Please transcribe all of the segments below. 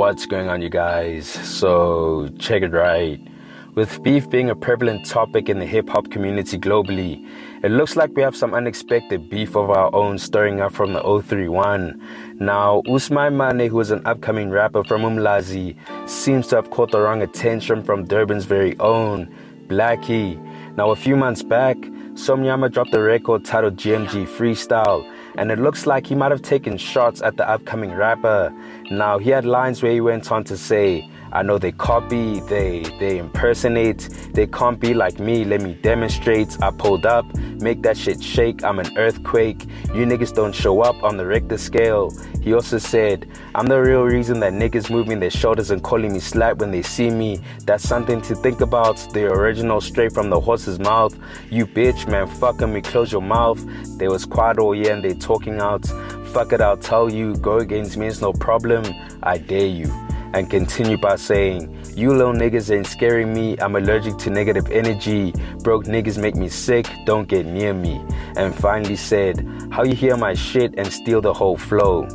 What's going on, you guys? So, check it right. With beef being a prevalent topic in the hip-hop community globally, it looks like we have some unexpected beef of our own stirring up from the 031. Now, Usimamane, who is an upcoming rapper from Umlazi, seems to have caught the wrong attention from Durban's very own Blackie. Now, a few months back, Usimamane dropped a record titled GMG Freestyle, and it looks like he might have taken shots at the upcoming rapper. Now, he had lines where he went on to say, I know they copy, they impersonate, they can't be like me, let me demonstrate. I pulled up, make that shit shake, I'm an earthquake. You niggas don't show up on the Richter scale. He also said, I'm the real reason that niggas moving their shoulders and calling me slat when they see me. That's something to think about, the original straight from the horse's mouth. You bitch, man, fuck 'em, you close your mouth. They was quiet all year and they talking out. Fuck it, I'll tell you, go against me, it's no problem, I dare you. And continue by saying, you little niggas ain't scaring me, I'm allergic to negative energy, broke niggas make me sick, don't get near me. And finally said, how you hear my shit and steal the whole flow.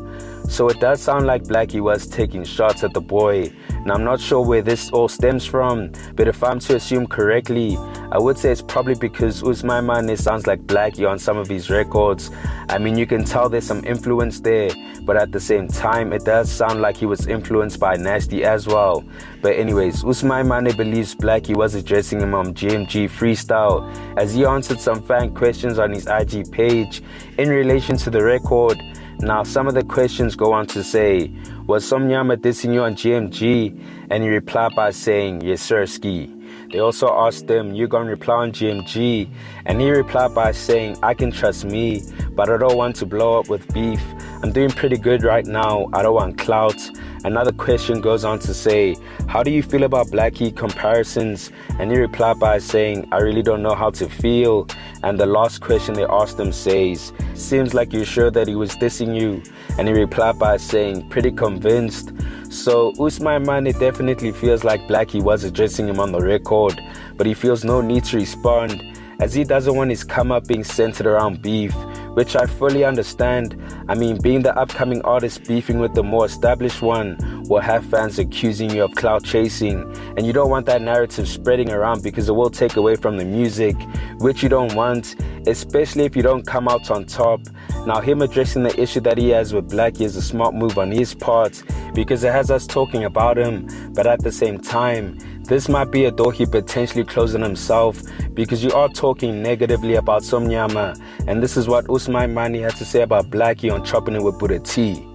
So it does sound like Blackie was taking shots at the boy. Now I'm not sure where this all stems from, but if I'm to assume correctly, I would say it's probably because Usimamane sounds like Blackie on some of his records. I mean, you can tell there's some influence there, but at the same time, it does sound like he was influenced by Nasty as well. But anyways, Usimamane believes Blackie was addressing him on GMG Freestyle, as he answered some fan questions on his IG page in relation to the record. Now, some of the questions go on to say, was Usimamane dissing you on GMG? And he replied by saying, yes sir, ski. They also asked him, you gonna reply on GMG? And he replied by saying, I can trust me, but I don't want to blow up with beef. I'm doing pretty good right now, I don't want clout. Another question goes on to say, how do you feel about Blackie comparisons? And he replied by saying, I really don't know how to feel. And the last question they asked him says, seems like you're sure that he was dissing you. And he replied by saying, pretty convinced. So Usimamane definitely feels like Blackie was addressing him on the record, but he feels no need to respond, as he doesn't want his come up being centered around beef, which I fully understand. I mean, being the upcoming artist beefing with the more established one will have fans accusing you of clout chasing, and you don't want that narrative spreading around because it will take away from the music, which you don't want, especially if you don't come out on top. Now, him addressing the issue that he has with Blackie is a smart move on his part because it has us talking about him, but at the same time, this might be a door he potentially closed on himself because you are talking negatively about Usimamane, and this is what Usimamane had to say about Blackie on Chopping It with Buddha T.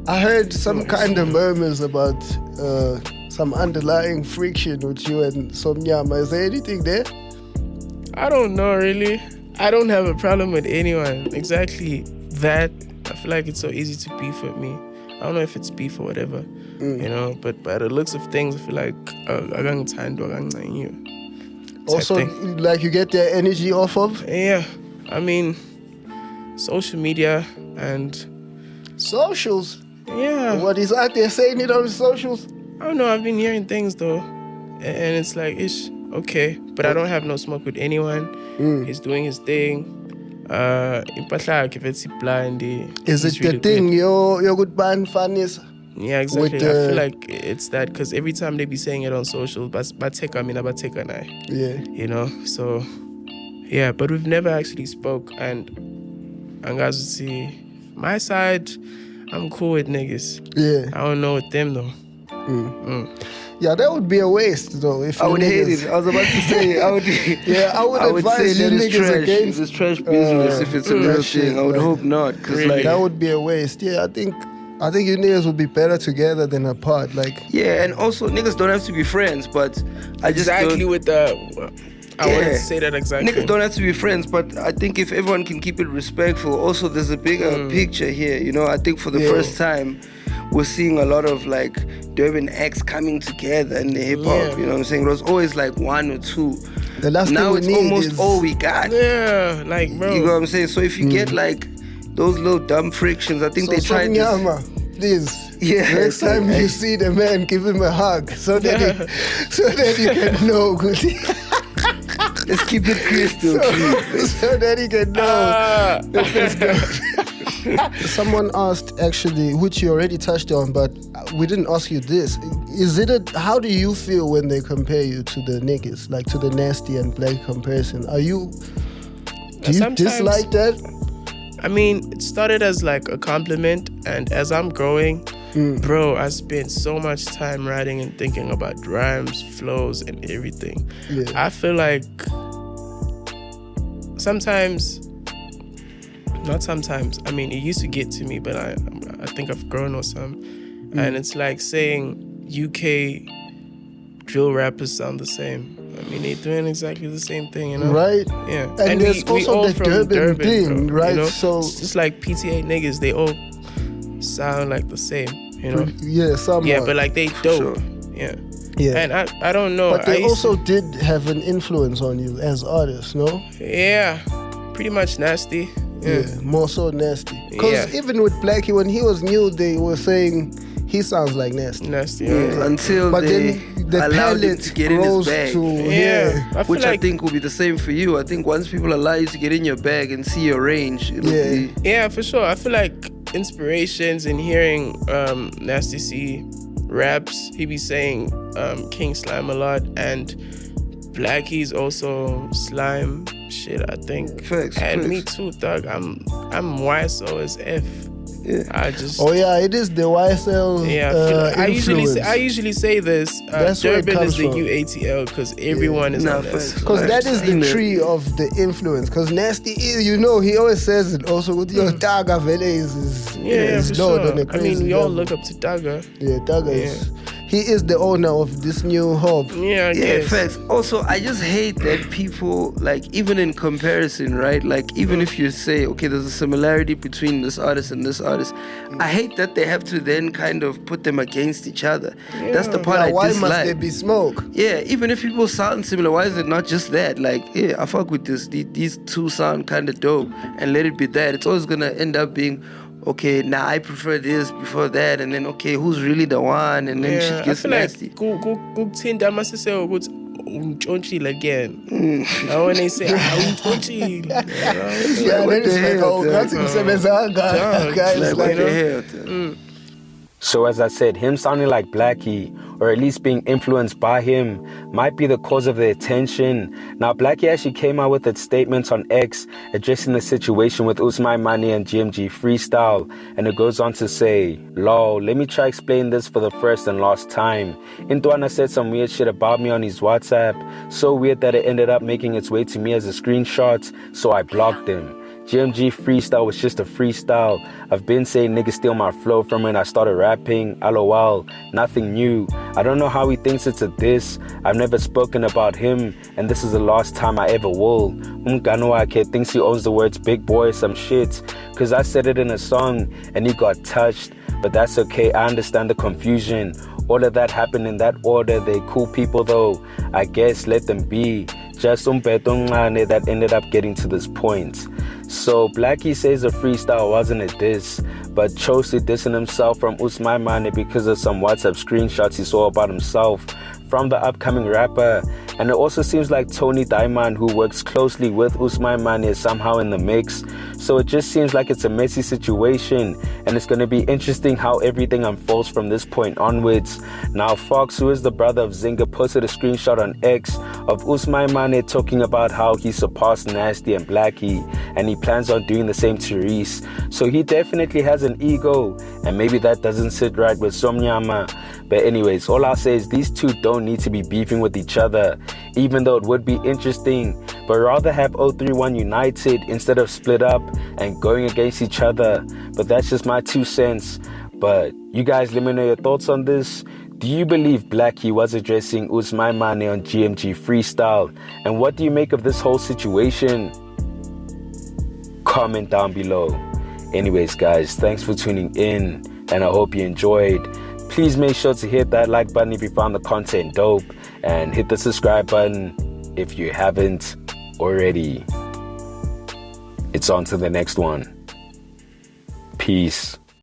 I heard some kind of murmurs about some underlying friction with you and Usimamane. Is there anything there? I don't know, really. I don't have a problem with anyone. Exactly that. I feel like it's so easy to beef with me. I don't know if it's beef or whatever, you know, but by the looks of things, I feel like I can't stand you. Also, like you get their energy off of? Yeah. I mean, social media and... Socials? Yeah. What is out there saying it on the socials? I don't know, I've been hearing things though. And it's like, ish, okay. But I don't have no smoke with anyone. He's doing his thing. Is it the thing your good band fan is? Yeah, exactly. I feel like it's that because every time they be saying it on social, but yeah, you know. So yeah, but we've never actually spoke, and guys would see my side. I'm cool with niggas. Yeah, I don't know with them though. Yeah, that would be a waste though. If I would hate it. I was about to say, I would. Yeah, I would advise you niggas against. It's trash business if it's a real thing. I would hope not, because Really? That would be a waste. Yeah, I think you niggas would be better together than apart. Like, yeah, and also niggas don't have to be friends, but I just Exactly don't, with the... I wanted to say that exactly. Niggas don't have to be friends, but I think if everyone can keep it respectful, also there's a bigger picture here. You know, I think for the first time, we're seeing a lot of like Durban acts coming together in the hip hop. Yeah. You know what I'm saying? It was always like one or two. the last Now thing we it's need almost is, all we got. Yeah, like, bro. You know what I'm saying? So if you get like those little dumb frictions, I think they try to. Usimamane, please. Yeah. Next time you see the man, give him a hug so that he can know. Let's keep it crystal clear. So that he can know. Let's go. Someone asked, actually, which you already touched on, but we didn't ask you this. How do you feel when they compare you to the niggas, like to the Nasty and Blackie comparison? Do you dislike that? I mean, it started as like a compliment, and as I'm growing, bro, I spent so much time writing and thinking about rhymes, flows, and everything. Yeah. I feel like not sometimes, I mean, it used to get to me, but I think I've grown or something. And it's like saying UK drill rappers sound the same. I mean, they're doing exactly the same thing, you know? Right. Yeah. And there's also the Durban thing, bro, right? You know? So it's just like PTA niggas, they all sound like the same, you know? Yeah, somewhat. Yeah, but like they dope. Sure. Yeah. Yeah. And I don't know. But they also did have an influence on you as artists, no? Yeah. Pretty much Nasty. Yeah, more so Nasty. Because even with Blackie, when he was new, they were saying he sounds like Nasty. Nasty, until they allowed him to get in his bag. Which I think will be the same for you. I think once people allow you to get in your bag and see your range, it'll be... Yeah, for sure. I feel like inspirations in hearing Nasty C raps, he be saying King Slime a lot, and Blackie's also slime shit, I think. Facts. Me too, thug. I'm YSO as F. Yeah. It is the YSL. I usually say this. Durban is the UATL because everyone is on this. Because that is the tree of the influence. Because Nasty, he always says it. Also, with your Daga Vele is for sure. I mean, we all look up to Daga. Yeah, Daga is. He is the owner of this new hub. Yeah, facts. Also, I just hate that people, like, even in comparison, right? Like, even if you say, okay, there's a similarity between this artist and this artist, I hate that they have to then kind of put them against each other. Yeah. That's the part I dislike. Why must there be smoke? Yeah, even if people sound similar, why is it not just that? Like, yeah, I fuck with this. These two sound kind of dope, and let it be that. It's always gonna end up being, okay, now I prefer this before that, and then okay, who's really the one, and then shit gets nasty. Kuthinta masise ukuthi untshontsile again. Now when they say untshontsile, what the hell? So as I said, him sounding like Blackie, or at least being influenced by him, might be the cause of the attention. Now, Blackie actually came out with its statements on X addressing the situation with Usimamane and GMG Freestyle, and it goes on to say, lol, let me try explain this for the first and last time. Intwana said some weird shit about me on his WhatsApp, so weird that it ended up making its way to me as a screenshot, so I blocked him. GMG Freestyle was just a freestyle. I've been saying niggas steal my flow from when I started rapping. LOL, nothing new. I don't know how he thinks it's a diss. I've never spoken about him, and this is the last time I ever will. Umganoake thinks he owns the words big boy or some shit, cause I said it in a song and he got touched. But that's okay, I understand the confusion. All of that happened in that order. They cool people though, I guess let them be. Just umpetongane that ended up getting to this point. So Blackie says the freestyle wasn't a diss, but chose to dissing himself from Usimamane because of some WhatsApp screenshots he saw about himself from the upcoming rapper. And it also seems like Tony Diamond, who works closely with Usimamane, is somehow in the mix. So it just seems like it's a messy situation, and it's going to be interesting how everything unfolds from this point onwards. Now Fox, who is the brother of Zinga, posted a screenshot on X of Usimamane talking about how he surpassed Nasty and Blackie, and he plans on doing the same to Reese. So he definitely has an ego, and maybe that doesn't sit right with Somnyama. But anyways, all I'll say is these two don't need to be beefing with each other, even though it would be interesting, but rather have 031 united instead of split up and going against each other. But that's just my 2 cents. But you guys let me know your thoughts on this. Do you believe Blackie was addressing Usimamane on GMG Freestyle? And what do you make of this whole situation? Comment down below. Anyways guys, thanks for tuning in, and I hope you enjoyed. Please make sure to hit that like button if you found the content dope, and hit the subscribe button if you haven't already. It's on to the next one. Peace.